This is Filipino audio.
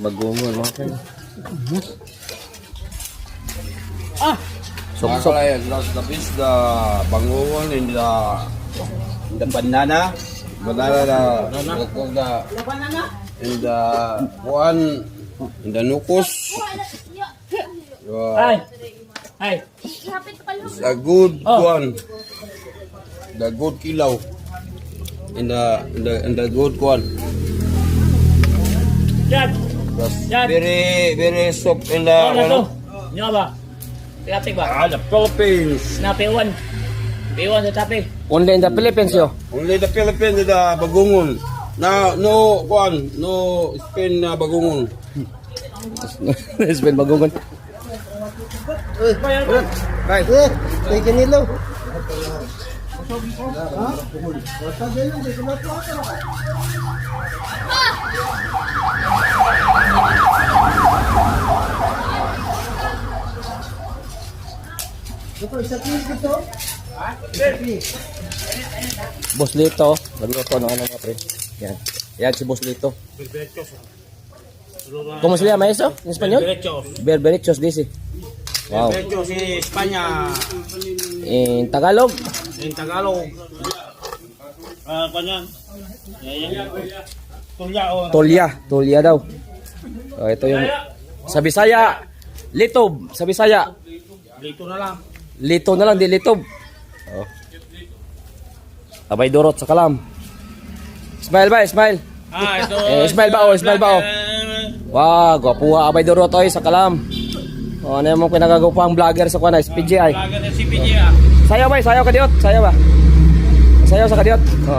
Bagungon mga kayo. So, the fish, the bangungon, and the banana, and the one, and the nukus. Ay. The good one, the good kilaw, and the good one. Yan. That's very soft in the Nyo ba? Piatik ba? the Philippines. Na P1. P1 sa tapi. Only in the Philippines yo. Only the Philippines the bagungon. Now no one, no Spain na bagungon. Spain bagungon. Right. Tay kanilo. Boss Lito, nagluto ng ano mga pre. Yan. Yan si Boss Lito. ¿Cómo se llama eso en español? Berberechos dice. Wow. Berberechos en España. En Tagalog? En Tagalog. Kanyan. Tulya o. Tulya daw. Oh, ito yung sa Bisaya. Litob, sa Bisaya. Lito na lang. Lito na lang, di litob. Oh. Abay Dorot sa Kalam. Smile ba? Smile. Ito. Smile ba? Smile ba? Wow, gwapo abay Dorot oy sa Kalam. Oh, ano yung mga pinagagupang vlogger sa kuwan, SPJ ay. Vlogger na si PJ Sayaw ba? Sayaw ka diot? Sayaw ba? Sayaw sa kadiot? Oh.